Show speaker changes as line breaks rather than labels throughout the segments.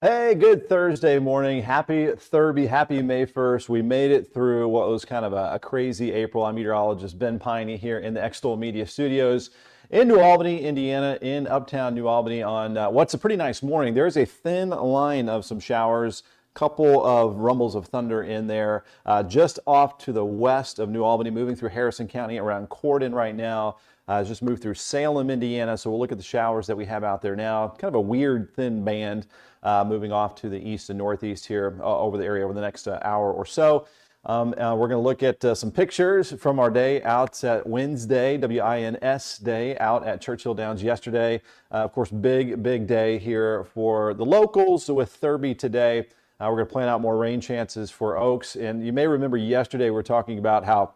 Hey, good Thursday morning. Happy Thurby, happy May 1st. We made it through what was kind of a crazy April. I'm meteorologist Ben Peine here in the Extol Media Studios in New Albany, Indiana, in uptown New Albany on what's a pretty nice morning. There's a thin line of some showers, couple of rumbles of thunder in there, just off to the west of New Albany, moving through Harrison County around Corden right now. Just moved through Salem, Indiana. So we'll look at the showers that we have out there now. Kind of a weird thin band moving off to the east and northeast here over the area over the next hour or so. We're going to look at some pictures from our day out at Wednesday, WINS Day, out at Churchill Downs yesterday. Of course, big day here for the locals with Thurby today. We're going to plan out more rain chances for Oaks. And you may remember yesterday we were talking about how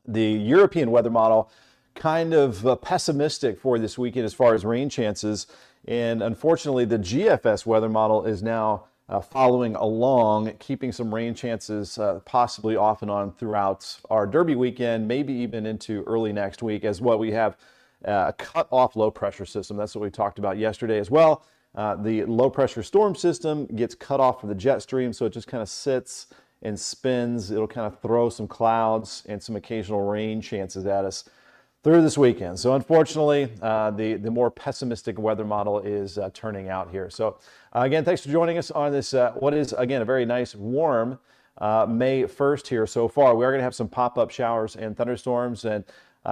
the European weather model kind of pessimistic for this weekend as far as rain chances. And unfortunately, the GFS weather model is now following along, keeping some rain chances possibly off and on throughout our Derby weekend, maybe even into early next week, as what we have a cut off low pressure system. That's what we talked about yesterday as well. The low pressure storm system gets cut off from the jet stream, so it just kind of sits and spins. It'll kind of throw some clouds and some occasional rain chances at us through this weekend. So unfortunately, the more pessimistic weather model is turning out here. So again, thanks for joining us on this, what is, again, a very nice, warm May 1st here so far. We are going to have some pop-up showers and thunderstorms and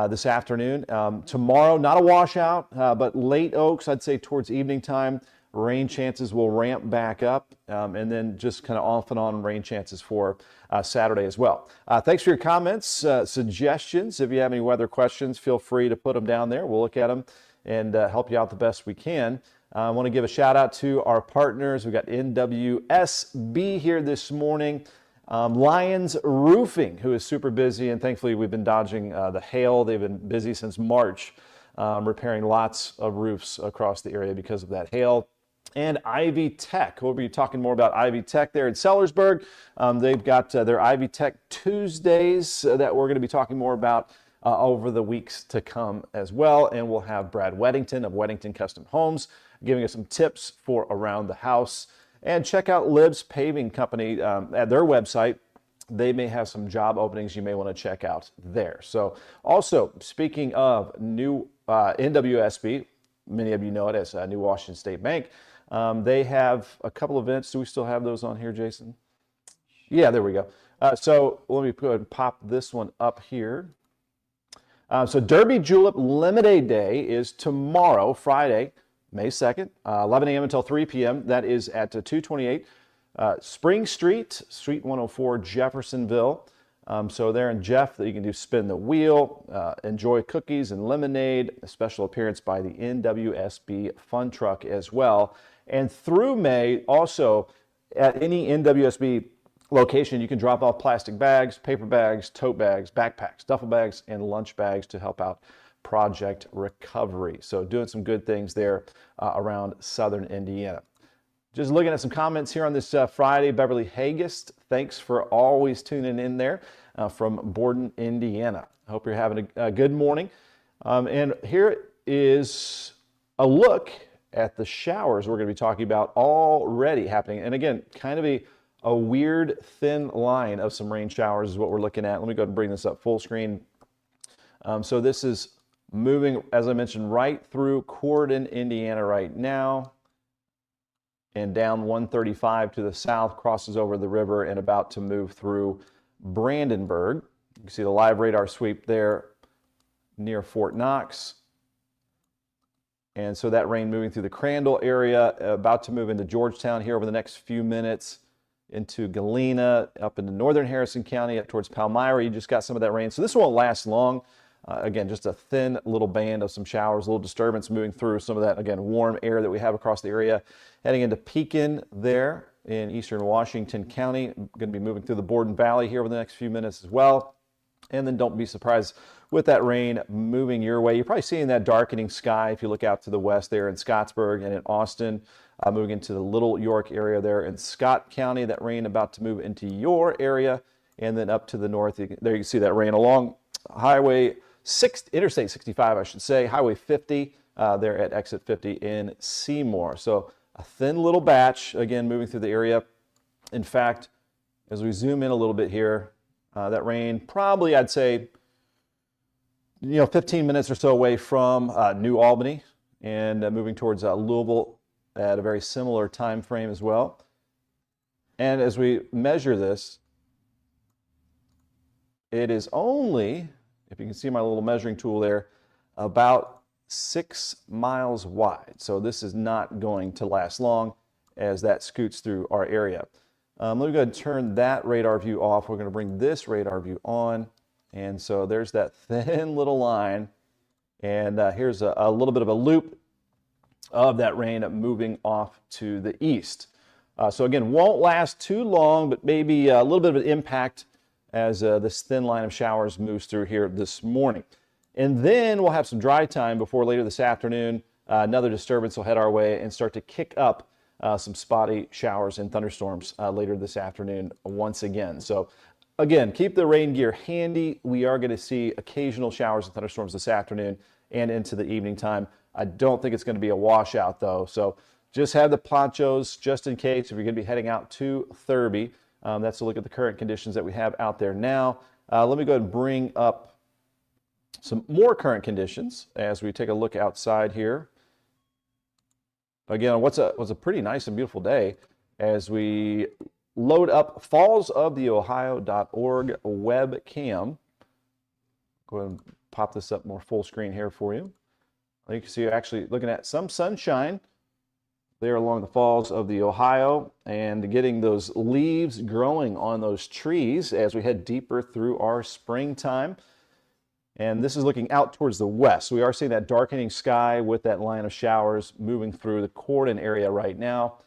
this afternoon. Tomorrow, not a washout, but late Oaks, I'd say towards evening time, rain chances will ramp back up, and then just kind of off and on rain chances for Saturday as well. Thanks for your comments, suggestions. If you have any weather questions, feel free to put them down there. We'll look at them and help you out the best we can. I want to give a shout out to our partners. We've got NWSB here this morning. Lions Roofing, who is super busy, and thankfully we've been dodging the hail. They've been busy since March, repairing lots of roofs across the area because of that hail. And Ivy Tech. We'll be talking more about Ivy Tech there in Sellersburg. They've got their Ivy Tech Tuesdays that we're going to be talking more about over the weeks to come as well. And we'll have Brad Weddington of Weddington Custom Homes giving us some tips for around the house. And check out Lib's Paving Company at their website. They may have some job openings you may want to check out there. So also, speaking of new NWSB, many of you know it as New Washington State Bank. They have a couple events. Do we still have those on here, Jason? Yeah, there we go. So let me go ahead and pop this one up here. So Derby Julep Lemonade Day is tomorrow, Friday, May 2nd, 11 a.m. until 3 p.m. That is at 228 Spring Street, Suite 104, Jeffersonville. So there in Jeff, you can do spin the wheel, enjoy cookies and lemonade, a special appearance by the NWSB Fun Truck as well. And through May, also at any NWSB location, you can drop off plastic bags, paper bags, tote bags, backpacks, duffel bags, and lunch bags to help out project recovery. So doing some good things there around southern Indiana. Just looking at some comments here on this Friday. Beverly Hagist, thanks for always tuning in there from Borden, Indiana. I hope you're having a good morning. And here is a look at the showers we're going to be talking about already happening. And again, kind of a weird thin line of some rain showers is what we're looking at. Let me go ahead and bring this up full screen. So this is moving, as I mentioned, right through Corden, Indiana right now, and down 135 to the south, crosses over the river and about to move through Brandenburg. You can see the live radar sweep there near Fort Knox. And so that rain moving through the Crandall area, about to move into Georgetown here over the next few minutes, into Galena, up into northern Harrison County, up towards Palmyra. You just got some of that rain. So this won't last long. Again, just a thin little band of some showers, a little disturbance moving through some of that, again, warm air that we have across the area. Heading into Pekin there in eastern Washington County. Going to be moving through the Borden Valley here over the next few minutes as well. And then don't be surprised with that rain moving your way. You're probably seeing that darkening sky if you look out to the west there in Scottsburg and in Austin. Moving into the Little York area there in Scott County. That rain about to move into your area. And then up to the north, there you can see that rain along Interstate 65, I should say, Highway 50 there at exit 50 in Seymour. So a thin little batch, again, moving through the area. In fact, as we zoom in a little bit here, that rain probably, I'd say, 15 minutes or so away from New Albany and moving towards Louisville at a very similar time frame as well. And as we measure this, it is only, if you can see my little measuring tool there, about 6 miles wide. So this is not going to last long as that scoots through our area. Let me go ahead and turn that radar view off. We're going to bring this radar view on. And so there's that thin little line. And here's a little bit of a loop of that rain moving off to the east. So again, won't last too long, but maybe a little bit of an impact as this thin line of showers moves through here this morning. And then we'll have some dry time before later this afternoon. Another disturbance will head our way and start to kick up some spotty showers and thunderstorms later this afternoon once again. So again, keep the rain gear handy. We are going to see occasional showers and thunderstorms this afternoon and into the evening time. I don't think it's going to be a washout though. So just have the ponchos just in case if you're going to be heading out to Thurby. That's a look at the current conditions that we have out there now. Let me go ahead and bring up some more current conditions as we take a look outside here. Again, what's a pretty nice and beautiful day as we load up fallsoftheohio.org webcam. Go ahead and pop this up more full screen here for you. You can see you're actually looking at some sunshine there along the Falls of the Ohio and getting those leaves growing on those trees as we head deeper through our springtime. And this is looking out towards the west. So we are seeing that darkening sky with that line of showers moving through the Corden area right now.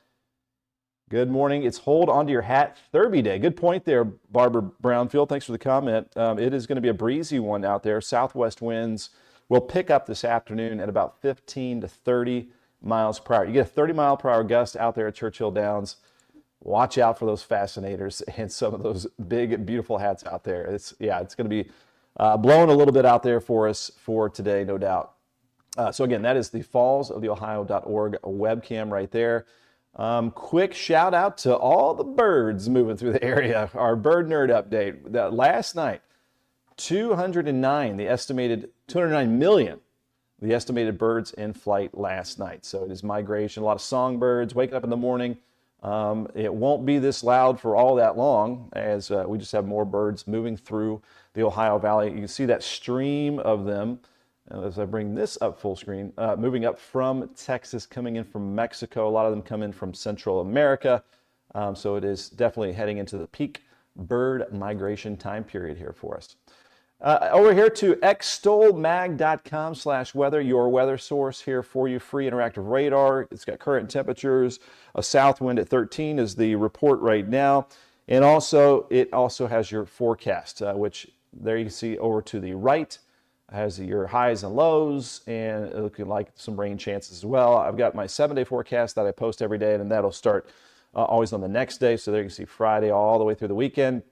Good morning. It's hold onto your hat Thurby day. Good point there, Barbara Brownfield. Thanks for the comment. It is going to be a breezy one out there. Southwest winds will pick up this afternoon at about 15 to 30 miles per hour. You get a 30 mile per hour gust out there at Churchill Downs. Watch out for those fascinators and some of those big, beautiful hats out there. It's going to be blowing a little bit out there for us for today, no doubt. So again, that is the fallsoftheohio.org webcam right there. Quick shout out to all the birds moving through the area. Our bird nerd update. That last night, 209 million, the estimated birds in flight last night. So it is migration, a lot of songbirds waking up in the morning. It won't be this loud for all that long as we just have more birds moving through the Ohio Valley. You can see that stream of them as I bring this up full screen, moving up from Texas, coming in from Mexico. A lot of them come in from Central America. So it is definitely heading into the peak bird migration time period here for us. Over here to extolmag.com/weather, your weather source here for you. Free interactive radar. It's got current temperatures. A south wind at 13 is the report right now. And also, it also has your forecast, which there you can see over to the right has your highs and lows and looking like some rain chances as well. I've got my 7-day forecast that I post every day, and that'll start always on the next day. So there you can see Friday all the way through the weekend.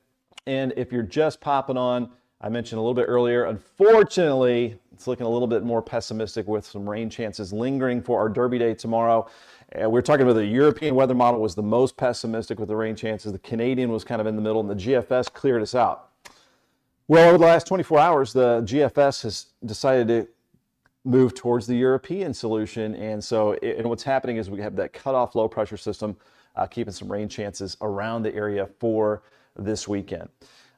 And if you're just popping on, I mentioned a little bit earlier, unfortunately, it's looking a little bit more pessimistic with some rain chances lingering for our Derby Day tomorrow. We're talking about the European weather model was the most pessimistic with the rain chances. The Canadian was kind of in the middle, and the GFS cleared us out. Well, over the last 24 hours, the GFS has decided to move towards the European solution. And so and what's happening is we have that cutoff low pressure system keeping some rain chances around the area for this weekend.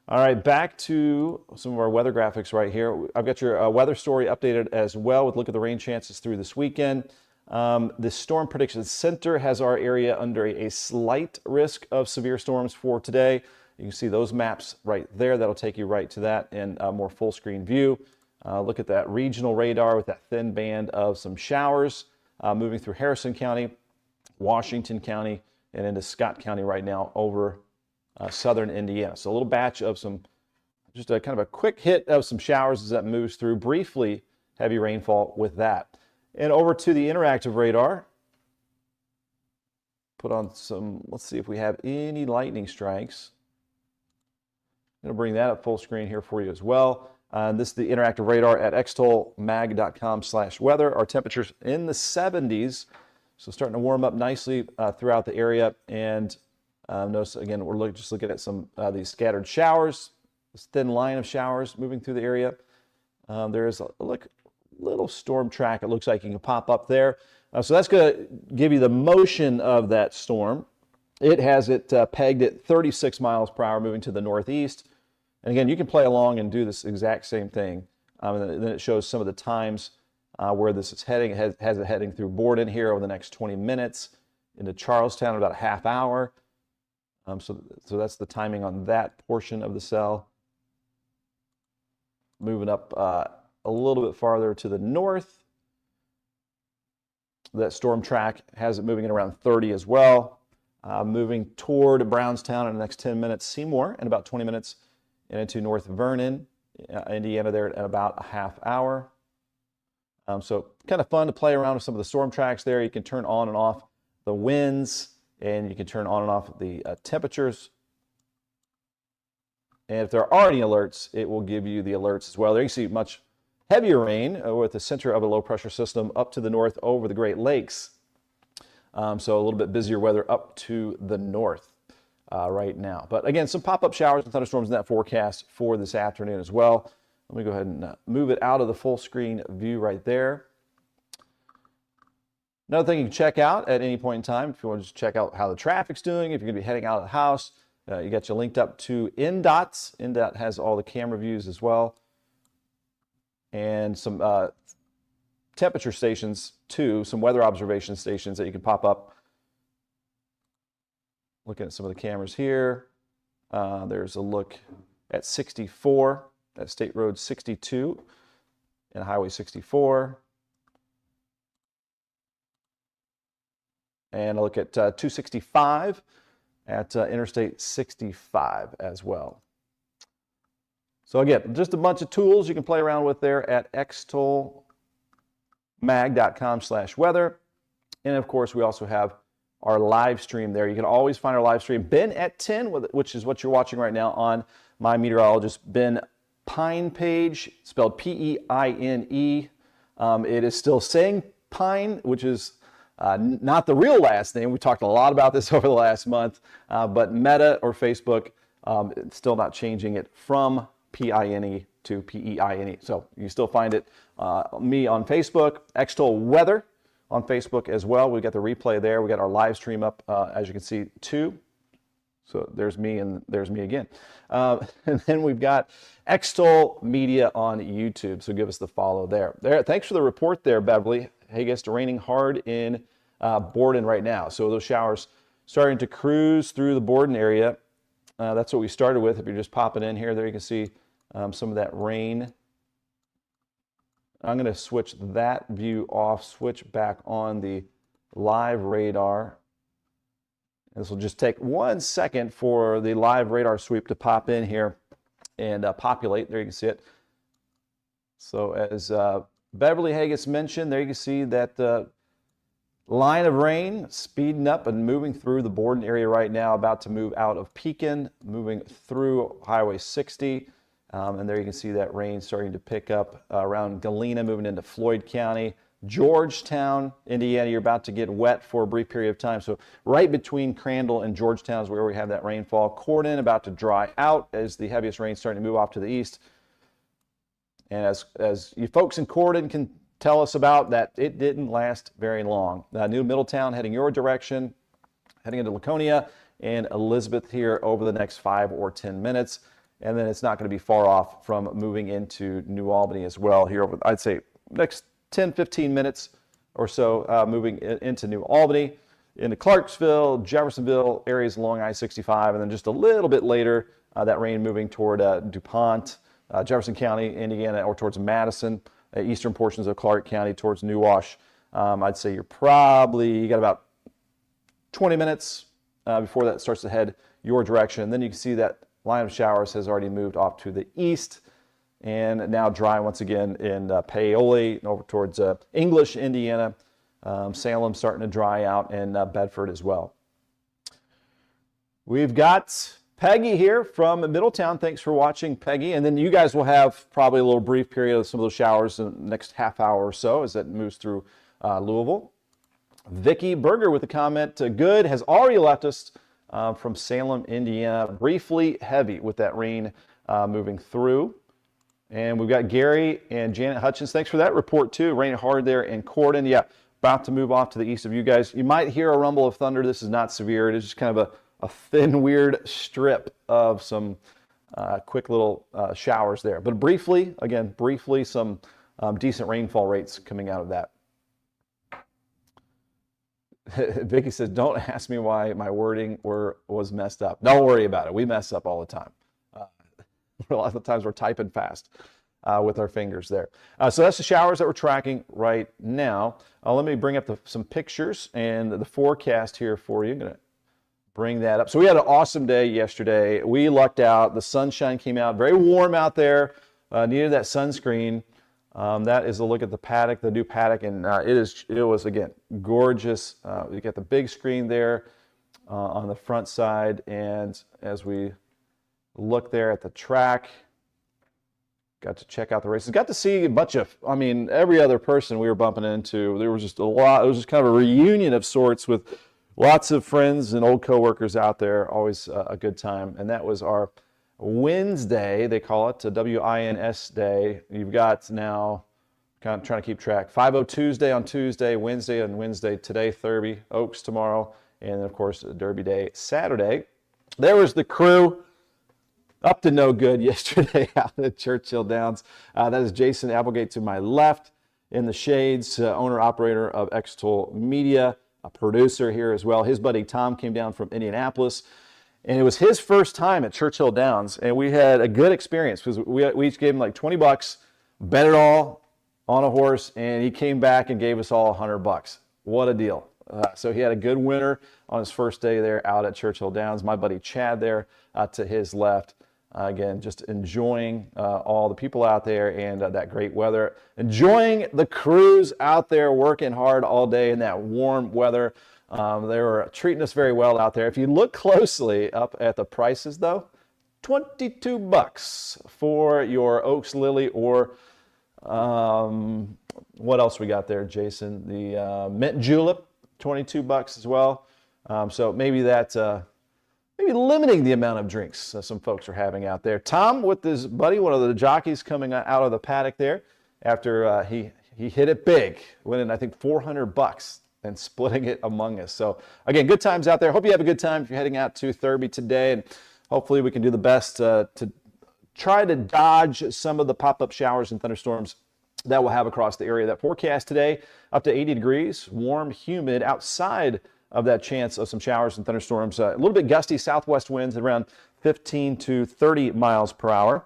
All right, back to some of our weather graphics right here. I've got your weather story updated as well with a look at the rain chances through this weekend. The Storm Prediction Center has our area under a slight risk of severe storms for today. You can see those maps right there. That'll take you right to that in a more full screen view. Look at that regional radar with that thin band of some showers moving through Harrison County, Washington County, and into Scott County right now over southern Indiana. So a little batch of some, just a kind of a quick hit of some showers as that moves through. Briefly heavy rainfall with that. And over to the interactive radar. Put on some, let's see if we have any lightning strikes. I'm going to bring that up full screen here for you as well. This is the interactive radar at extolmag.com/weather. Our temperatures in the 70s So starting to warm up nicely throughout the area. And notice again, we're just looking at some these scattered showers, this thin line of showers moving through the area. There is a little storm track, it looks like you can pop up there. So that's going to give you the motion of that storm. It has it pegged at 36 miles per hour moving to the northeast. And again, you can play along and do this exact same thing. And then it shows some of the times where this is heading. It has it heading through Borden here over the next 20 minutes, into Charlestown in about a half hour. So that's the timing on that portion of the cell. Moving up a little bit farther to the north. That storm track has it moving at around 30 as well. Moving toward Brownstown in the next 10 minutes. Seymour in about 20 minutes. And into North Vernon, Indiana there at about a half hour. So kind of fun to play around with some of the storm tracks there. You can turn on and off the winds, and you can turn on and off the temperatures. And if there are any alerts, it will give you the alerts as well. There you see much heavier rain with the center of a low pressure system up to the north over the Great Lakes. So a little bit busier weather up to the north right now. But again, some pop-up showers and thunderstorms in that forecast for this afternoon as well. Let me go ahead and move it out of the full screen view right there. Another thing you can check out at any point in time, if you want to just check out how the traffic's doing, if you're going to be heading out of the house, you got you linked up to NDOT. NDOT has all the camera views as well. And some temperature stations too, some weather observation stations that you can pop up. Looking at some of the cameras here. There's a look at 64. At State Road 62 and Highway 64. And a look at 265 at Interstate 65 as well. So again, just a bunch of tools you can play around with there at extolmag.com/weather. And of course, we also have our live stream there. You can always find our live stream, Ben at 10, which is what you're watching right now on my Meteorologist Ben Peine page, spelled P-E-I-N-E. It is still saying Pine, which is not the real last name. We talked a lot about this over the last month, but Meta or Facebook, it's still not changing it from P-I-N-E to P-E-I-N-E. So you still find it, me on Facebook, Extol Weather on Facebook as well. We got the replay there. We got our live stream up, as you can see, too. So there's me and there's me again. And then we've got Extol Media on YouTube. So give us the follow there. Thanks for the report there, Beverly. Hey, guys, it's raining hard in Borden right now. So those showers starting to cruise through the Borden area. That's what we started with. If you're just popping in here, there you can see some of that rain. I'm going to switch that view off, switch back on the live radar. This will just take 1 second for the live radar sweep to pop in here and populate. There you can see it. So as Beverly Haggis mentioned, there you can see that line of rain speeding up and moving through the Borden area right now, about to move out of Pekin, moving through Highway 60. And there you can see that rain starting to pick up around Galena, moving into Floyd County. Georgetown, Indiana, you're about to get wet for a brief period of time. So right between Crandall and Georgetown is where we have that rainfall. Corden about to dry out as the heaviest rain starting to move off to the east. And as you folks in Corden can tell us about, that it didn't last very long. New Middletown heading your direction, heading into Laconia and Elizabeth here over the next 5 or 10 minutes. And then it's not going to be far off from moving into New Albany as well here over, I'd say, next 10, 15 minutes or so, moving into New Albany, into Clarksville, Jeffersonville, areas along I-65, and then just a little bit later, that rain moving toward DuPont, Jefferson County, Indiana, or towards Madison, eastern portions of Clark County towards New Wash. I'd say you got about 20 minutes before that starts to head your direction. And then you can see that line of showers has already moved off to the east, and now dry once again in Paoli, over towards English, Indiana. Salem starting to dry out, and Bedford as well. We've got Peggy here from Middletown. Thanks for watching, Peggy. And then you guys will have probably a little brief period of some of those showers in the next half hour or so as that moves through Louisville. Vicky Berger with a comment, good, has already left us from Salem, Indiana. Briefly heavy with that rain moving through. And we've got Gary and Janet Hutchins. Thanks for that report too. Raining hard there in Corden. Yeah, about to move off to the east of you guys. You might hear a rumble of thunder. This is not severe. It is just kind of a thin, weird strip of some quick little showers there. But briefly, some decent rainfall rates coming out of that. Vicky says, don't ask me why my wording was messed up. Don't worry about it. We mess up all the time. A lot of times we're typing fast with our fingers there. So that's the showers that we're tracking right now. Let me bring up some pictures and the forecast here for you. I'm going to bring that up. So we had an awesome day yesterday. We lucked out. The sunshine came out. Very warm out there. Needed that sunscreen. That is a look at the paddock, the new paddock, and it was, again, gorgeous. You got the big screen there on the front side, and as we look there at the track, got to check out the races, got to see a bunch of, every other person we were bumping into. There was just a lot. It was just kind of a reunion of sorts with lots of friends and old coworkers out there. Always a good time, and that was our Wednesday, they call it, a WINS day. You've got now, kind of trying to keep track, 5-0 Tuesday on Tuesday, Wednesday on Wednesday, today Thurby, Oaks tomorrow, and then of course Derby Day Saturday. There was the crew up to no good yesterday out at Churchill Downs. That is Jason Applegate to my left in the shades, owner-operator of Extol Media, a producer here as well. His buddy Tom came down from Indianapolis. And it was his first time at Churchill Downs, and we had a good experience because we each gave him like $20, bet it all on a horse, and he came back and gave us all $100. What a deal. So he had a good winner on his first day there out at Churchill Downs. My buddy Chad there to his left. Again, just enjoying all the people out there and that great weather. Enjoying the crews out there working hard all day in that warm weather. They were treating us very well out there. If you look closely up at the prices, though, $22 for your Oaks Lily or what else we got there, Jason? The Mint Julep, $22 as well. So maybe that maybe limiting the amount of drinks some folks are having out there. Tom with his buddy, one of the jockeys, coming out of the paddock there after he hit it big, winning I think $400. And splitting it among us. So again, good times out there. Hope you have a good time if you're heading out to Thurby today, and hopefully we can do the best to try to dodge some of the pop-up showers and thunderstorms that we'll have across the area. That forecast today, up to 80 degrees, warm, humid, outside of that chance of some showers and thunderstorms. A little bit gusty southwest winds at around 15 to 30 miles per hour.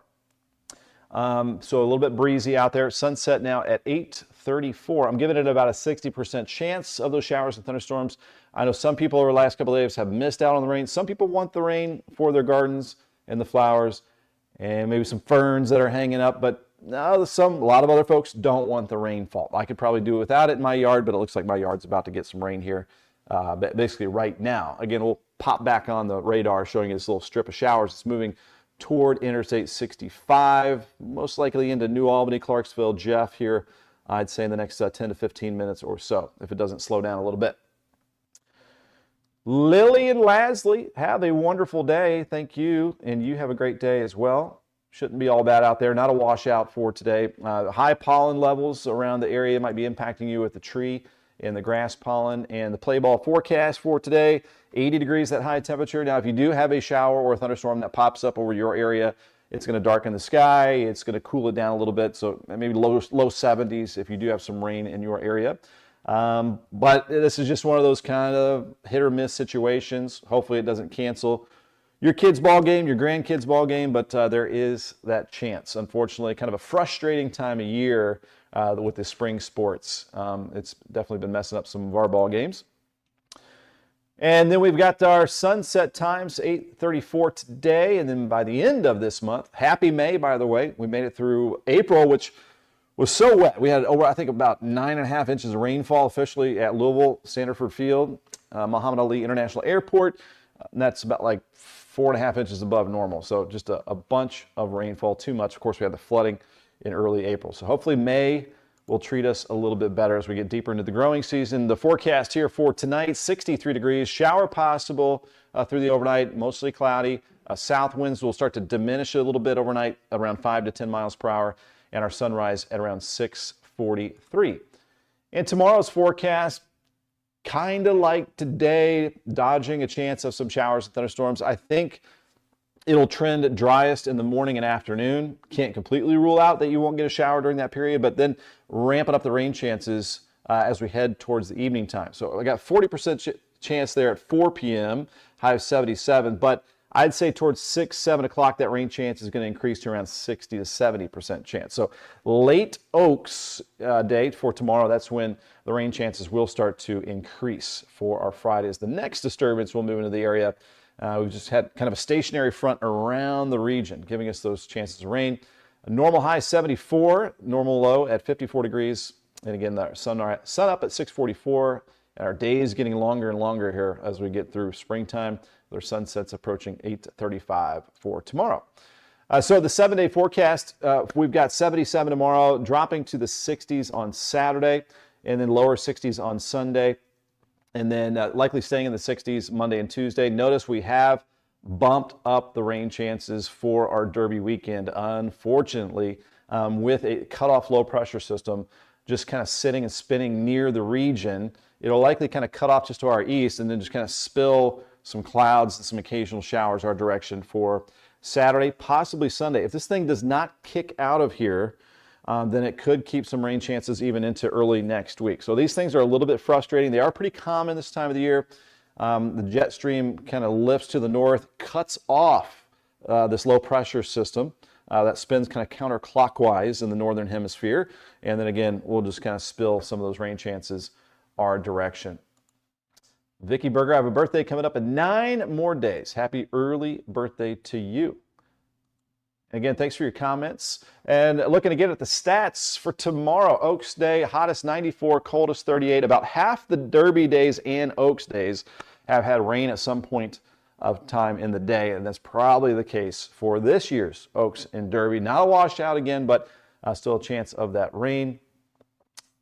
So a little bit breezy out there. Sunset now at 8:34. I'm giving it about a 60% chance of those showers and thunderstorms. I know some people over the last couple of days have missed out on the rain. Some people want the rain for their gardens and the flowers and maybe some ferns that are hanging up, but no, a lot of other folks don't want the rainfall. I could probably do without it in my yard, but it looks like my yard's about to get some rain here basically right now. Again, we'll pop back on the radar showing you this little strip of showers. It's moving toward Interstate 65, most likely into New Albany, Clarksville, Jeff here, I'd say in the next 10 to 15 minutes or so, if it doesn't slow down a little bit. Lily and Lasley, have a wonderful day. Thank you, and you have a great day as well. Shouldn't be all bad out there. Not a washout for today. High pollen levels around the area might be impacting you with the tree and the grass pollen. And the play ball forecast for today, 80 degrees, that high temperature. Now, if you do have a shower or a thunderstorm that pops up over your area, it's going to darken the sky. It's going to cool it down a little bit. So maybe low 70s if you do have some rain in your area. But this is just one of those kind of hit or miss situations. Hopefully it doesn't cancel your kid's ball game, your grandkid's ball game, but there is that chance. Unfortunately, kind of a frustrating time of year with the spring sports. It's definitely been messing up some of our ball games. And then we've got our sunset times, 8:34 today, and then by the end of this month, happy May, by the way. We made it through April, which was so wet. We had over, I think, about 9.5 inches of rainfall officially at Louisville, Sanderford Field, Muhammad Ali International Airport. And that's about like 4.5 inches above normal. So just a bunch of rainfall, too much. Of course, we had the flooding in early April. So hopefully May will treat us a little bit better as we get deeper into the growing season. The forecast here for tonight, 63 degrees, shower possible through the overnight, mostly cloudy. South winds will start to diminish a little bit overnight, around 5 to 10 miles per hour, and our sunrise at around 6:43. And tomorrow's forecast, kind of like today, dodging a chance of some showers and thunderstorms. I think it'll trend driest in the morning and afternoon. Can't completely rule out that you won't get a shower during that period, but then ramping up the rain chances as we head towards the evening time. So I got 40% chance there at 4 p.m., high of 77, but I'd say towards 6, 7 o'clock, that rain chance is going to increase to around 60 to 70% chance. So late Oaks date for tomorrow, that's when the rain chances will start to increase for our Fridays. The next disturbance will move into the area. We've just had kind of a stationary front around the region, giving us those chances of rain. A normal high 74, normal low at 54 degrees. And again, the sun up at 6:44. And our days getting longer and longer here as we get through springtime. Their sunsets approaching 8:35 for tomorrow. So the 7-day forecast, we've got 77 tomorrow, dropping to the 60s on Saturday, and then lower 60s on Sunday. And then likely staying in the 60s Monday and Tuesday. Notice we have bumped up the rain chances for our Derby weekend, unfortunately, with a cutoff low pressure system just kind of sitting and spinning near the region. It'll likely kind of cut off just to our east and then just kind of spill some clouds and some occasional showers our direction for Saturday, possibly Sunday. If this thing does not kick out of here, then it could keep some rain chances even into early next week. So these things are a little bit frustrating. They are pretty common this time of the year. The jet stream kind of lifts to the north, cuts off this low pressure system that spins kind of counterclockwise in the northern hemisphere. And then again, we'll just kind of spill some of those rain chances our direction. Vicki Berger, I have a birthday coming up in 9 more days. Happy early birthday to you. Again, thanks for your comments. And looking again at the stats for tomorrow, Oaks Day, hottest 94, coldest 38. About half the Derby days and Oaks days have had rain at some point of time in the day, and that's probably the case for this year's Oaks and Derby. Not a washout again, but still a chance of that rain.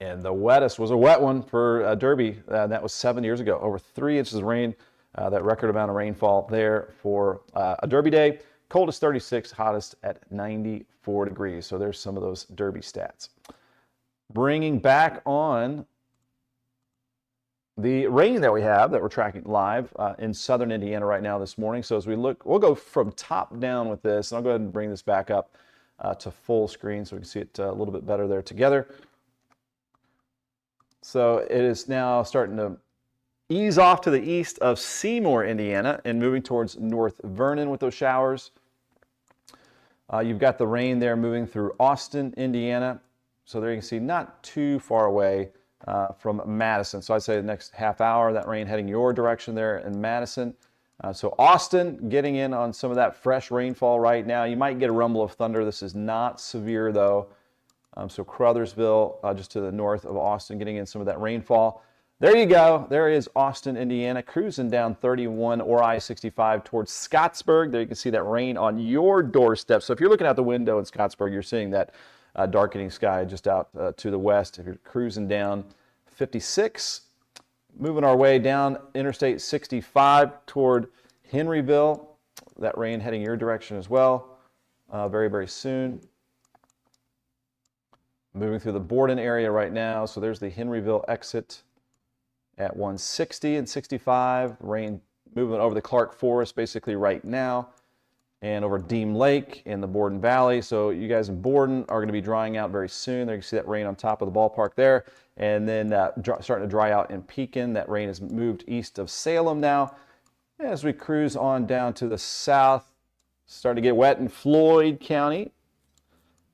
And the wettest was a wet one for Derby. That was 7 years ago. Over 3 inches of rain, that record amount of rainfall there for a Derby day. Coldest 36, hottest at 94 degrees. So there's some of those Derby stats. Bringing back on the rain that we have that we're tracking live in southern Indiana right now this morning. So as we look, we'll go from top down with this, and I'll go ahead and bring this back up to full screen so we can see it a little bit better there together. So it is now starting to ease off to the east of Seymour, Indiana, and moving towards North Vernon with those showers. You've got the rain there moving through Austin, Indiana. So there you can see not too far away from Madison. So I'd say the next half hour, that rain heading your direction there in Madison. So Austin getting in on some of that fresh rainfall right now. You might get a rumble of thunder. This is not severe though. So Crothersville, just to the north of Austin, getting in some of that rainfall. There you go. There is Austin, Indiana, cruising down 31 or I-65 towards Scottsburg. There you can see that rain on your doorstep. So if you're looking out the window in Scottsburg, you're seeing that darkening sky just out to the west. If you're cruising down 56, moving our way down Interstate 65 toward Henryville, that rain heading your direction as well very, very soon. Moving through the Borden area right now. So there's the Henryville exit at 160 and 65. Rain moving over the Clark Forest basically right now, and over Deem Lake in the Borden Valley. So you guys in Borden are going to be drying out very soon. There you can see that rain on top of the ballpark there. And then starting to dry out in Pekin. That rain has moved east of Salem now. As we cruise on down to the south, starting to get wet in Floyd County.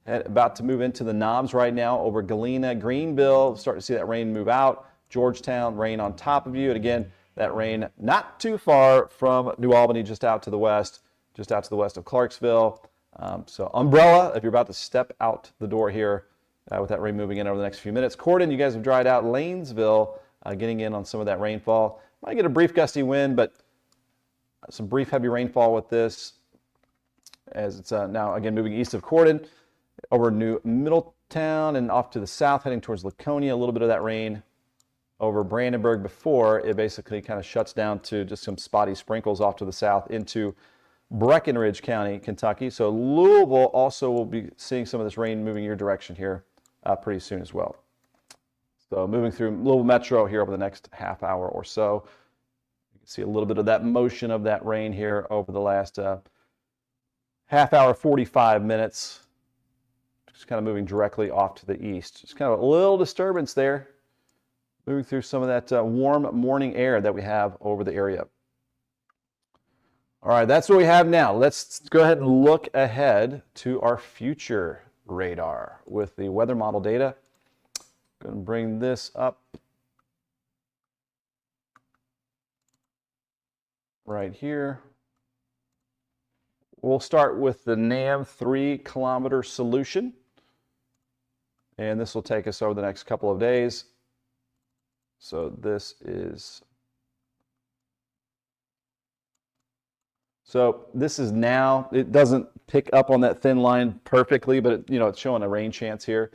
About to move into the knobs right now over Galena, Greenville. Starting to see that rain move out. Georgetown, rain on top of you. And again, that rain not too far from New Albany, just out to the west of Clarksville. So umbrella if you're about to step out the door here with that rain moving in over the next few minutes. Corden, you guys have dried out. Lanesville getting in on some of that rainfall. Might get a brief gusty wind, but some brief heavy rainfall with this as it's now again moving east of Corden over New town and off to the south, heading towards Laconia. A little bit of that rain over Brandenburg before it basically kind of shuts down to just some spotty sprinkles off to the south into Breckinridge County, Kentucky. So Louisville also will be seeing some of this rain moving your direction here pretty soon as well. So moving through Louisville Metro here over the next half hour or so. You can see a little bit of that motion of that rain here over the last half hour, 45 minutes. Just kind of moving directly off to the east. Just kind of a little disturbance there. Moving through some of that warm morning air that we have over the area. All right, that's what we have now. Let's go ahead and look ahead to our future radar with the weather model data. Going to bring this up right here. We'll start with the NAM 3-kilometer solution. And this will take us over the next couple of days. So this is now, it doesn't pick up on that thin line perfectly, but it's showing a rain chance here.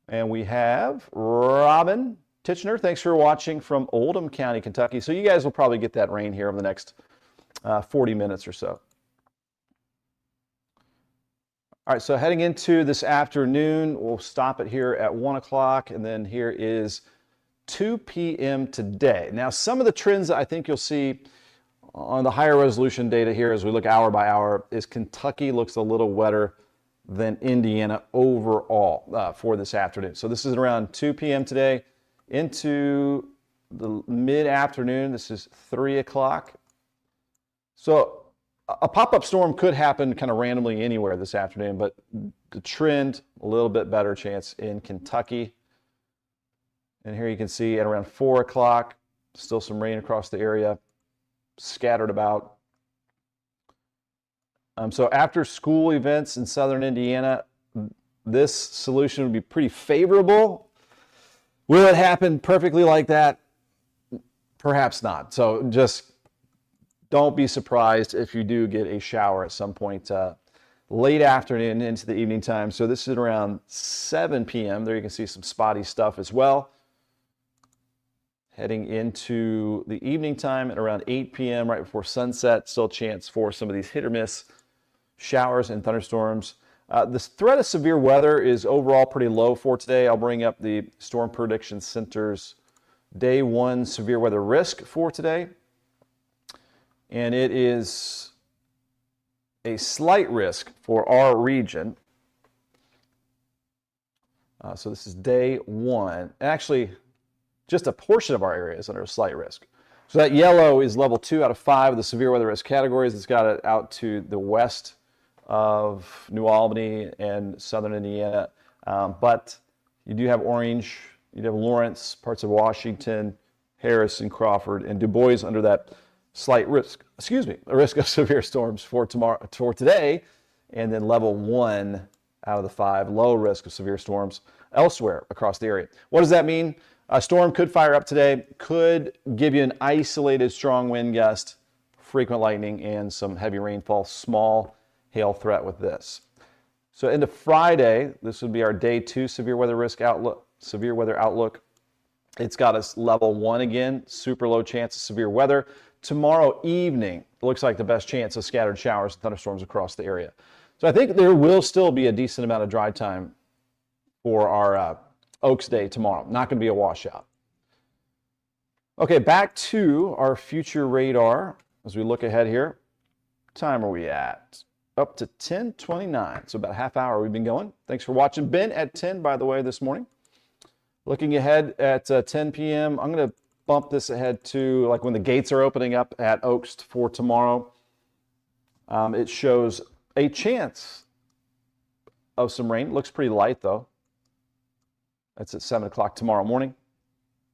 And we have Robin Titchener. Thanks for watching from Oldham County, Kentucky. So you guys will probably get that rain here over the next 40 minutes or so. All right, so heading into this afternoon, we'll stop it here at 1 o'clock, and then here is 2 p.m. today. Now, some of the trends that I think you'll see on the higher resolution data here as we look hour by hour is Kentucky looks a little wetter than Indiana overall for this afternoon. So this is around 2 p.m. today into the mid-afternoon. This is 3 o'clock. So a pop-up storm could happen kind of randomly anywhere this afternoon, but the trend, a little bit better chance in Kentucky. And here you can see at around 4 o'clock, still some rain across the area, scattered about. So after school events in southern Indiana, this solution would be pretty favorable. Will it happen perfectly like that? Perhaps not. So just don't be surprised if you do get a shower at some point late afternoon into the evening time. So this is around 7 p.m. There you can see some spotty stuff as well. Heading into the evening time at around 8 p.m. right before sunset, still a chance for some of these hit or miss showers and thunderstorms. The threat of severe weather is overall pretty low for today. I'll bring up the Storm Prediction Center's Day 1 severe weather risk for today. And it is a slight risk for our region. So this is Day 1. Actually, just a portion of our area is under a slight risk. So that yellow is level 2 out of 5 of the severe weather risk categories. It's got it out to the west of New Albany and southern Indiana. But you do have orange, you have Lawrence, parts of Washington, Harris and Crawford, and Du Bois under that slight risk, a risk of severe storms for today, and then level 1 out of the 5, low risk of severe storms elsewhere across the area. What does that mean? A storm could fire up today, could give you an isolated strong wind gust, frequent lightning, and some heavy rainfall, small hail threat with this. So into Friday, this would be our Day 2 severe weather outlook. It's got us level 1 again, super low chance of severe weather. Tomorrow evening, it looks like the best chance of scattered showers and thunderstorms across the area. So I think there will still be a decent amount of dry time for our Oaks Day tomorrow. Not going to be a washout. Okay, back to our future radar as we look ahead here. What time are we at? Up to 10:29, so about a half hour we've been going. Thanks for watching. Ben at 10, by the way, this morning. Looking ahead at 10 p.m., I'm going to bump this ahead to like when the gates are opening up at Oaks for tomorrow. It shows a chance of some rain. Looks pretty light though. That's at 7 o'clock tomorrow morning.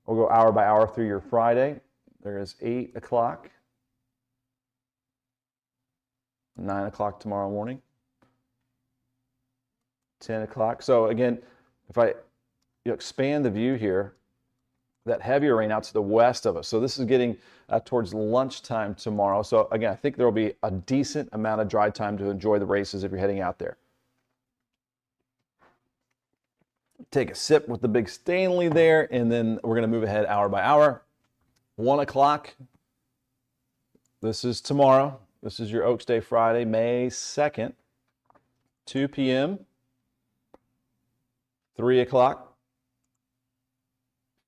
We'll go hour by hour through your Friday. There is 8 o'clock, 9 o'clock tomorrow morning, 10 o'clock. So again, if I expand the view here, that heavier rain out to the west of us. So this is getting towards lunchtime tomorrow. So again, I think there will be a decent amount of dry time to enjoy the races if you're heading out there. take a sip with the big Stanley there, and then we're going to move ahead hour by hour. 1 o'clock. This is tomorrow. This is your Oaks Day Friday, May 2nd. 2 p.m. 3 o'clock.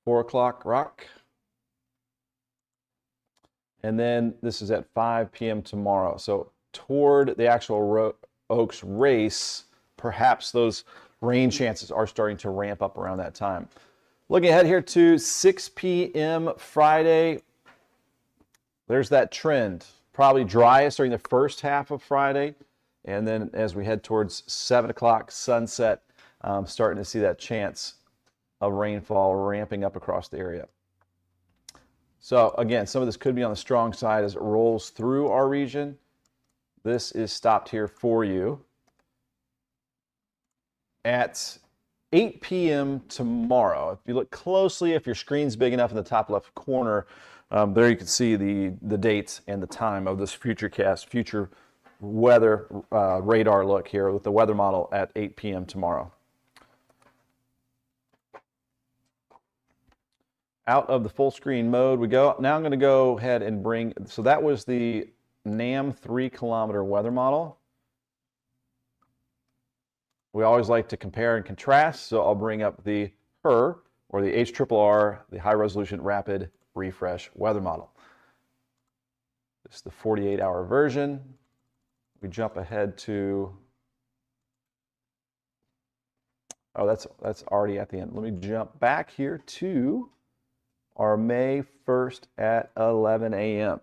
4 o'clock rock. And then this is at 5 p.m. tomorrow. So toward the actual Oaks race, perhaps those rain chances are starting to ramp up around that time. Looking ahead here to 6 p.m. Friday, there's that trend. Probably driest during the first half of Friday. And then as we head towards 7 o'clock sunset, starting to see that chance of rainfall ramping up across the area. So again, some of this could be on the strong side as it rolls through our region. This is stopped here for you at 8 p.m. tomorrow. If you look closely, if your screen's big enough in the top left corner, there you can see the date and the time of this future weather radar look here with the weather model at 8 p.m. tomorrow. Out of the full screen mode we go. Now I'm going to go ahead and bring, so that was the NAM 3-kilometer weather model. We always like to compare and contrast, so I'll bring up the HRR, or the HRRR, the High Resolution Rapid Refresh Weather Model. This is the 48-hour version. We jump ahead to, oh, that's already at the end. Let me jump back here to our May 1st at 11 a.m.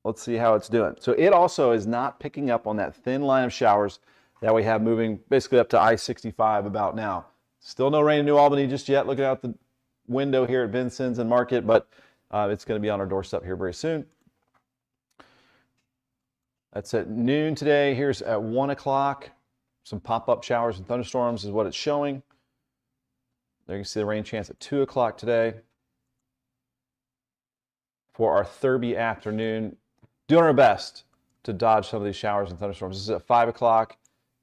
Let's see how it's doing. So it also is not picking up on that thin line of showers that we have moving basically up to I-65 about now. Still no rain in New Albany just yet. Looking out the window here at Vincennes and Market, but it's going to be on our doorstep here very soon. That's at noon today. Here's at 1 o'clock. Some pop-up showers and thunderstorms is what it's showing. There you can see the rain chance at 2 o'clock today. For our Thurby afternoon, doing our best to dodge some of these showers and thunderstorms. This is at 5 o'clock.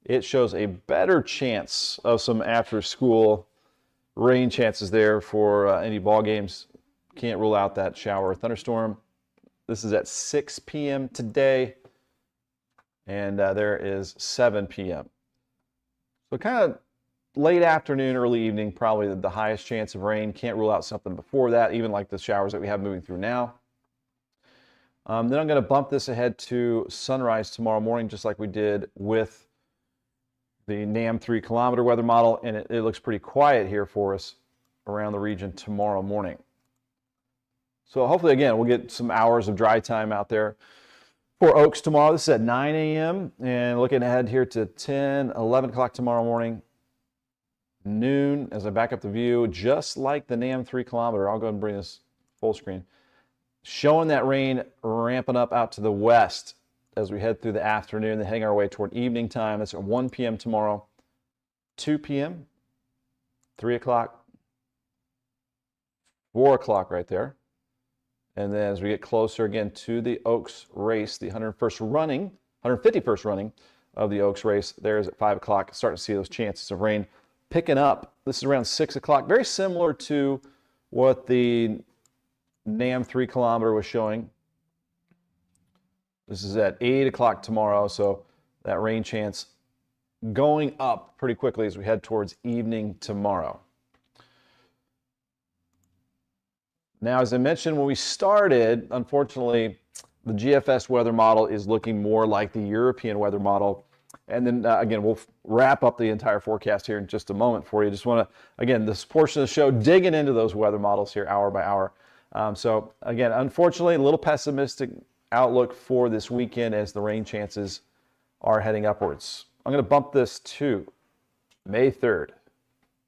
It shows a better chance of some after-school rain chances there for any ball games. Can't rule out that shower or thunderstorm. This is at 6 p.m. today, and there is 7 p.m. So kind of late afternoon, early evening, probably the highest chance of rain. Can't rule out something before that, even like the showers that we have moving through now. Then I'm going to bump this ahead to sunrise tomorrow morning, just like we did with the NAM 3-kilometer weather model, and it looks pretty quiet here for us around the region tomorrow morning. So hopefully, again, we'll get some hours of dry time out there for Oaks tomorrow. This is at 9 a.m. and looking ahead here to 10, 11 o'clock tomorrow morning. Noon, as I back up the view, just like the NAM 3-kilometer. I'll go ahead and bring this full screen. Showing that rain ramping up out to the west as we head through the afternoon, then heading our way toward evening time. That's at 1 p.m. tomorrow, 2 p.m., 3 o'clock, 4 o'clock right there. And then as we get closer again to the Oaks race, the 151st running of the Oaks race, there's at 5 o'clock. Starting to see those chances of rain picking up. This is around 6 o'clock, very similar to what the NAM 3-kilometer was showing. This is at 8 o'clock tomorrow, so that rain chance going up pretty quickly as we head towards evening tomorrow. Now, as I mentioned when we started, unfortunately, the GFS weather model is looking more like the European weather model. And then, again, we'll wrap up the entire forecast here in just a moment for you. Just want to, again, this portion of the show, digging into those weather models here hour by hour. So, again, unfortunately, a little pessimistic outlook for this weekend as the rain chances are heading upwards. I'm going to bump this to May 3rd,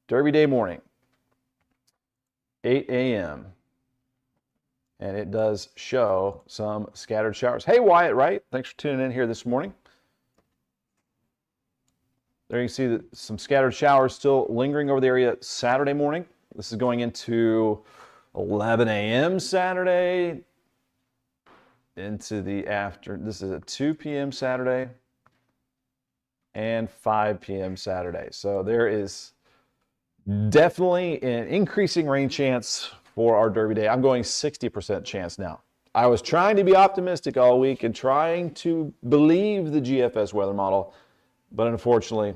Derby Day morning, 8 a.m. And it does show some scattered showers. Hey, Wyatt Wright, thanks for tuning in here this morning. There you can see that some scattered showers still lingering over the area Saturday morning. This is going into 11 a.m. Saturday into the this is at 2 p.m.— and 5 p.m. Saturday. So there is Definitely an increasing rain chance for our Derby day. I'm going 60% chance now. I was trying to be optimistic all week and trying to believe the GFS weather model, but unfortunately,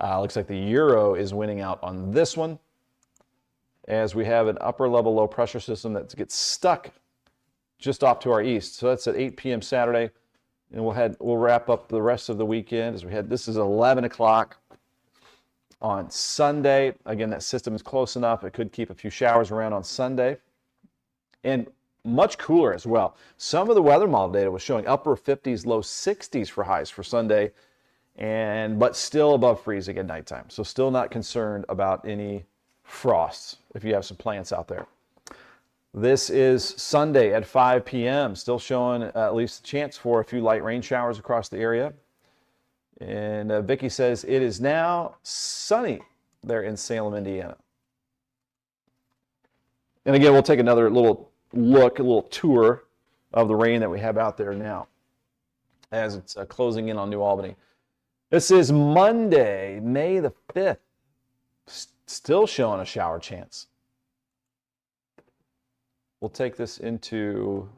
looks like the Euro is winning out on this one, as we have an upper level low pressure system that gets stuck just off to our east. So that's at 8 p.m. Saturday, and we'll wrap up the rest of the weekend as we head. This is 11 o'clock on Sunday. Again, that system is close enough. It could keep a few showers around on Sunday, and much cooler as well. Some of the weather model data was showing upper 50s, low 60s for highs for Sunday, but still above freezing at nighttime. So still not concerned about any frosts if you have some plants out there. This is Sunday at 5 p.m. Still showing at least a chance for a few light rain showers across the area. And Vicki says it is now sunny there in Salem, Indiana. And again, we'll take another little look, a little tour of the rain that we have out there now as it's closing in on New Albany. This is Monday, May the 5th. Still showing a shower chance. We'll take this into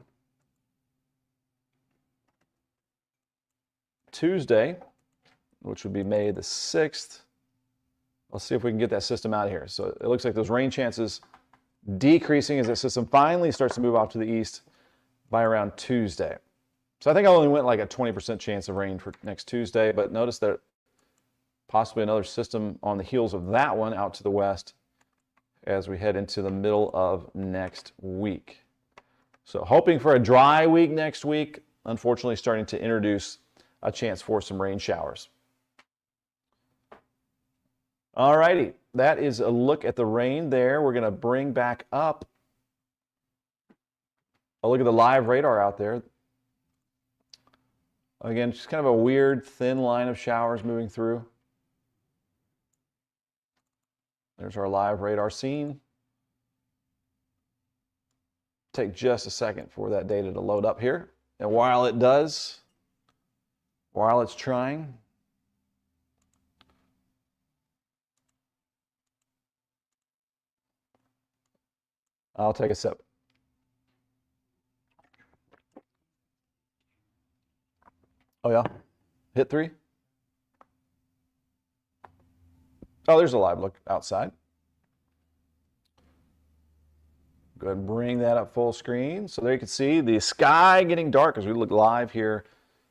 Tuesday, which would be May the 6th. Let's see if we can get that system out of here. So it looks like those rain chances decreasing as that system finally starts to move off to the east by around Tuesday. So I think I only went like a 20% chance of rain for next Tuesday, but notice that possibly another system on the heels of that one out to the west as we head into the middle of next week. So hoping for a dry week next week, unfortunately starting to introduce a chance for some rain showers. All righty, that is a look at the rain there. We're going to bring back up a look at the live radar out there. Again, just kind of a weird thin line of showers moving through. There's our live radar scene. Take just a second for that data to load up here. And while it does, while it's trying, I'll take a sip. Oh yeah, hit 3. Oh, there's a live look outside. Go ahead and bring that up full screen. So there you can see the sky getting dark as we look live here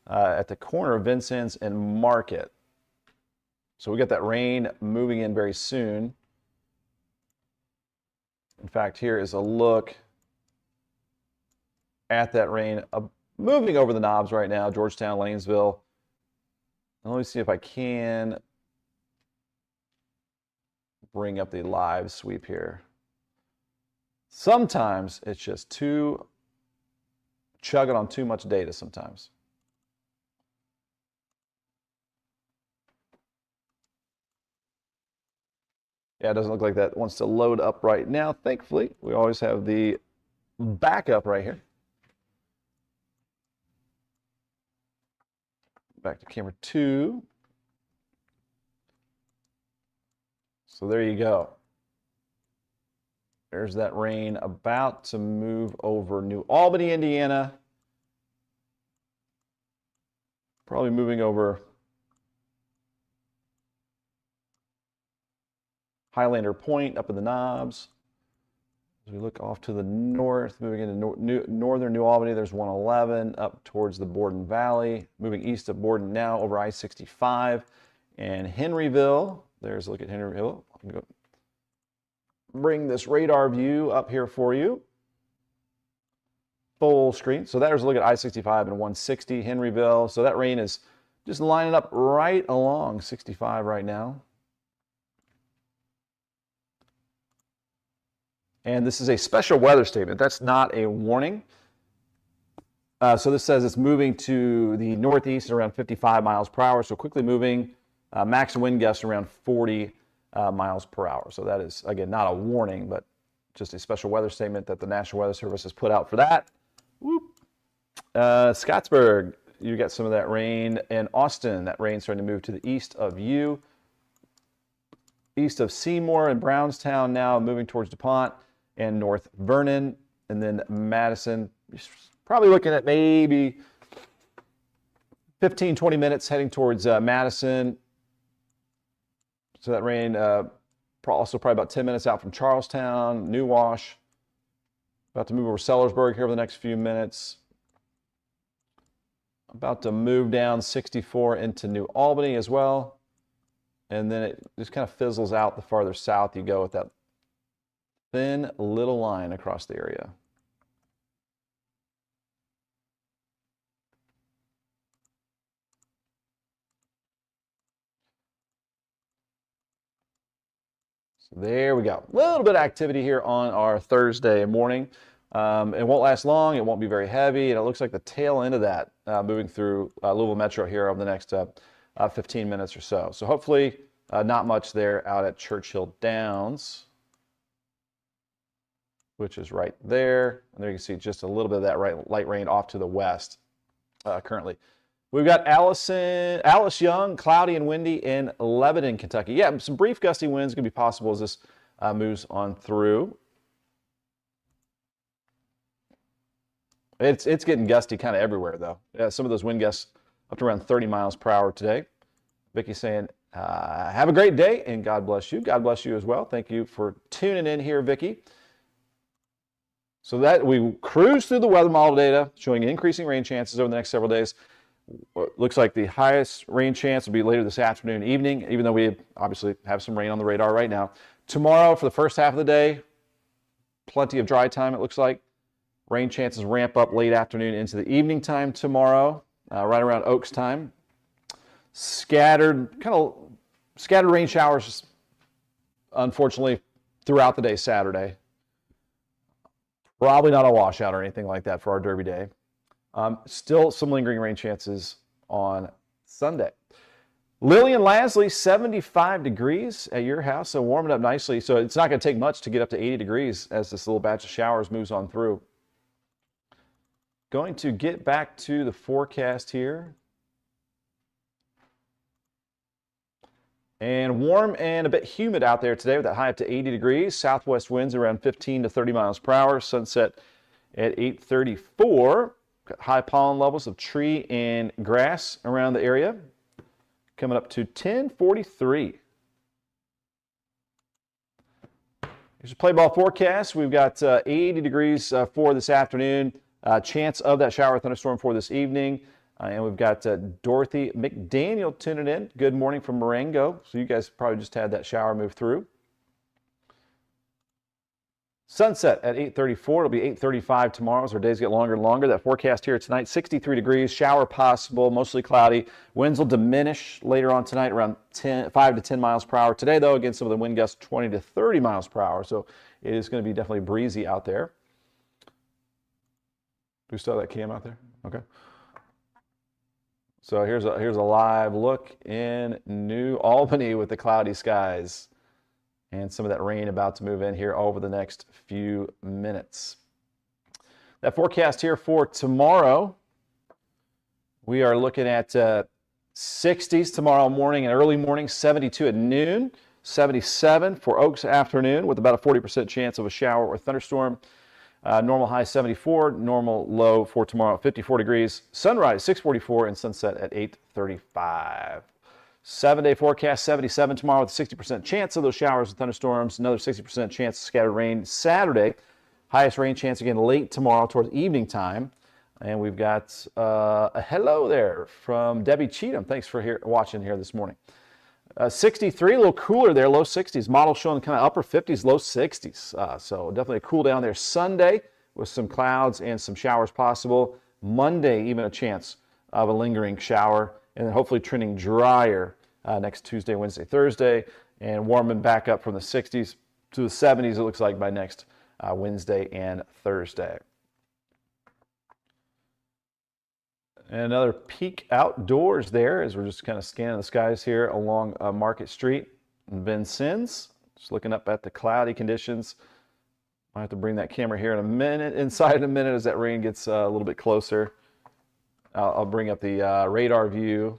at the corner of Vincennes and Market. So we got that rain moving in very soon. In fact, here is a look at that rain moving over the knobs right now, Georgetown, Lanesville. Now let me see if I can bring up the live sweep here. Sometimes it's just too chugging on too much data sometimes. Yeah, it doesn't look like that wants to load up right now. Thankfully, we always have the backup right here. Back to camera 2. So there you go. There's that rain about to move over New Albany, Indiana. Probably moving over Highlander Point up in the knobs. As we look off to the north, moving into northern New Albany, there's 111 up towards the Borden Valley. Moving east of Borden now over I-65 and Henryville. There's a look at Henryville. I'm going to bring this radar view up here for you. Full screen. So there's a look at I-65 and 160 Henryville. So that rain is just lining up right along 65 right now. And this is a special weather statement. That's not a warning. So this says it's moving to the northeast around 55 miles per hour. So quickly moving, max wind gusts around 40 miles per hour. So that is, again, not a warning, but just a special weather statement that the National Weather Service has put out for that. Whoop. Scottsburg, you got some of that rain. And Austin, that rain starting to move to the east of you. east of Seymour and Brownstown now, moving towards DuPont and North Vernon, and then Madison. Probably looking at maybe 15, 20 minutes heading towards Madison. So that rain also probably about 10 minutes out from Charlestown, New Wash. About to move over Sellersburg here over the next few minutes. About to move down 64 into New Albany as well. And then it just kind of fizzles out the farther south you go with that thin little line across the area. So there we go. A little bit of activity here on our Thursday morning. It won't last long. It won't be very heavy. And it looks like the tail end of that moving through Louisville Metro here over the next 15 minutes or so. So hopefully not much there out at Churchill Downs, which is right there. And there you can see just a little bit of that light rain off to the west currently. We've got Alice Young, cloudy and windy in Lebanon, Kentucky. Yeah, some brief gusty winds going to be possible as this moves on through. It's getting gusty kind of everywhere, though. Yeah, some of those wind gusts up to around 30 miles per hour today. Vicky's saying, have a great day, and God bless you. God bless you as well. Thank you for tuning in here, Vicky. So that we cruise through the weather model data, showing increasing rain chances over the next several days. Looks like the highest rain chance will be later this afternoon, evening, even though we obviously have some rain on the radar right now. Tomorrow, for the first half of the day, plenty of dry time, it looks like. Rain chances ramp up late afternoon into the evening time tomorrow, right around Oaks time. Scattered rain showers, unfortunately, throughout the day Saturday. Probably not a washout or anything like that for our Derby Day. Still some lingering rain chances on Sunday. Lillian Lasley, 75 degrees at your house, so warming up nicely. So it's not going to take much to get up to 80 degrees as this little batch of showers moves on through. Going to get back to the forecast here. And warm and a bit humid out there today with that high up to 80 degrees. Southwest winds around 15 to 30 miles per hour. Sunset at 8:34. Got high pollen levels of tree and grass around the area. Coming up to 10:43. Here's a play ball forecast. We've got 80 degrees for this afternoon. Chance of that shower thunderstorm for this evening. And we've got Dorothy McDaniel tuning in. Good morning from Marengo. So you guys probably just had that shower move through. Sunset at 8:34. It'll be 8:35 tomorrow as our days get longer and longer. That forecast here tonight, 63 degrees, shower possible, mostly cloudy. Winds will diminish later on tonight around 5 to 10 miles per hour. Today, though, again, some of the wind gusts 20 to 30 miles per hour. So it is going to be definitely breezy out there. Do we still have that cam out there? Okay. So here's a live look in New Albany with the cloudy skies and some of that rain about to move in here over the next few minutes. That forecast here for tomorrow, we are looking at 60s tomorrow morning and early morning, 72 at noon, 77 for Oaks afternoon with about a 40% chance of a shower or thunderstorm. Normal high 74, normal low for tomorrow 54 degrees. Sunrise 6:44 and sunset at 8:35. 7-day forecast 77 tomorrow with a 60% chance of those showers and thunderstorms. Another 60% chance of scattered rain Saturday. Highest rain chance again late tomorrow towards evening time. And we've got a hello there from Debbie Cheatham. Thanks for watching here this morning. 63, a little cooler there, low 60s. Model showing kind of upper 50s, low 60s. So definitely a cool down there. Sunday with some clouds and some showers possible. Monday, even a chance of a lingering shower. And then hopefully trending drier next Tuesday, Wednesday, Thursday. And warming back up from the 60s to the 70s, it looks like, by next Wednesday and Thursday. And another peek outdoors there as we're just kind of scanning the skies here along Market Street in Vincennes. Just looking up at the cloudy conditions. I have to bring that camera here in a minute, inside in a minute as that rain gets a little bit closer. I'll bring up the radar view.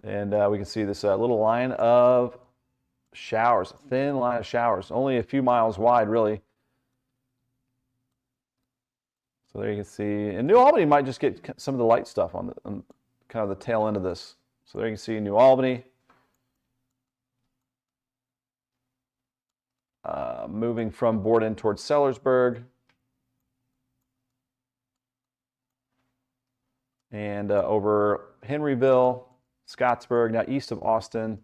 And we can see this little line of showers, a thin line of showers, only a few miles wide, really. So there you can see, and New Albany might just get some of the light stuff on kind of the tail end of this. So there you can see New Albany. Moving from Borden towards Sellersburg. And over Henryville, Scottsburg, now east of Austin,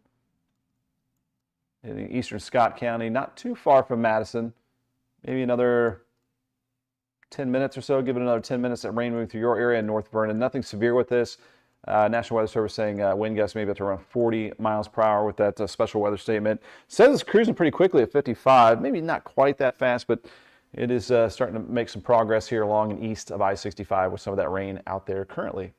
in eastern Scott County, not too far from Madison. Maybe another 10 minutes or so. Give it another 10 minutes. That rain moving through your area in North Vernon. Nothing severe with this. National Weather Service saying wind gusts maybe up to around 40 miles per hour with that special weather statement. Says it's cruising pretty quickly at 55. Maybe not quite that fast, but it is starting to make some progress here along and east of I-65 with some of that rain out there currently.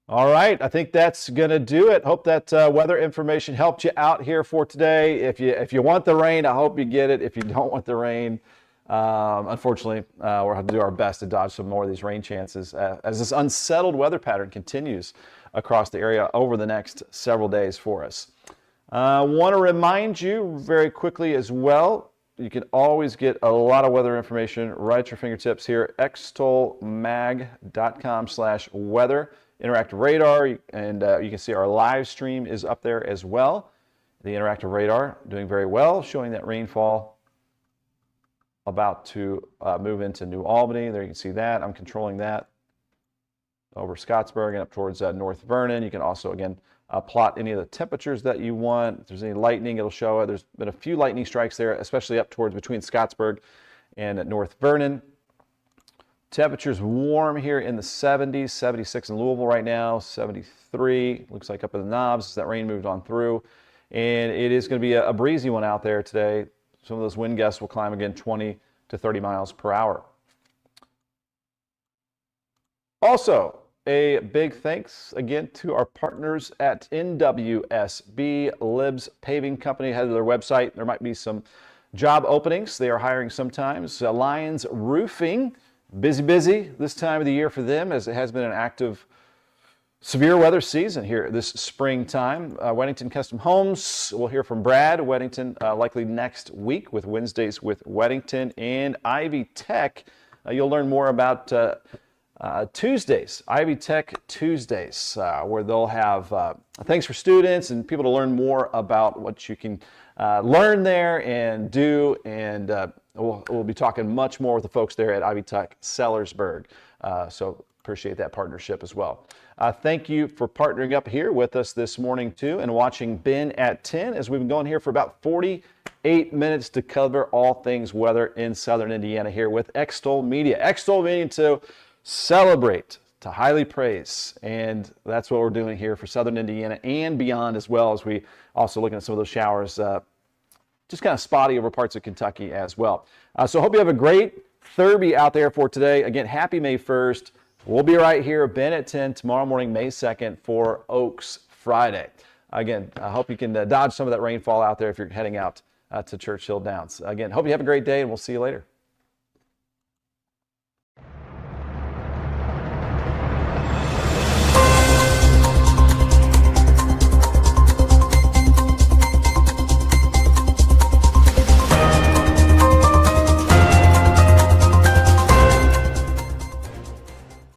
All right, I think that's going to do it. Hope that weather information helped you out here for today. If you want the rain, I hope you get it. If you don't want the rain, unfortunately, we'll have to do our best to dodge some more of these rain chances as this unsettled weather pattern continues across the area over the next several days for us. I want to remind you very quickly as well, you can always get a lot of weather information right at your fingertips here, extolmag.com/weather. Interactive radar, and you can see our live stream is up there as well. The interactive radar doing very well, showing that rainfall about to move into New Albany. There you can see that. I'm controlling that over Scottsburg and up towards North Vernon. You can also, again, plot any of the temperatures that you want. If there's any lightning, it'll show it. There's been a few lightning strikes there, especially up towards between Scottsburg and North Vernon. Temperatures warm here in the 70s, 76 in Louisville right now, 73, looks like up in the Knobs as that rain moved on through. And it is going to be a breezy one out there today. Some of those wind gusts will climb again 20 to 30 miles per hour. Also, a big thanks again to our partners at NWSB Libs Paving Company. Head to their website. There might be some job openings. They are hiring sometimes. Lions Roofing. Busy this time of the year for them, as it has been an active severe weather season here this springtime. Weddington Custom Homes, we'll hear from Brad Weddington likely next week with Wednesdays with Weddington, and Ivy Tech. You'll learn more about Tuesdays, Ivy Tech Tuesdays, where they'll have things for students and people to learn more about what you can learn there and do, and we'll be talking much more with the folks there at Ivy Tech Sellersburg. So appreciate that partnership as well. Thank you for partnering up here with us this morning too, and watching Ben at 10 as we've been going here for about 48 minutes to cover all things weather in Southern Indiana here with Extol Media. Extol meaning to celebrate, to highly praise, and that's what we're doing here for Southern Indiana and beyond, as well as we also looking at some of those showers just kind of spotty over parts of Kentucky as well. So hope you have a great Thurby out there for today. Again, happy May 1st. We'll be right here, Ben at 10, tomorrow morning, May 2nd, for Oaks Friday. Again, I hope you can dodge some of that rainfall out there if you're heading out to Churchill Downs. Again, hope you have a great day, and we'll see you later.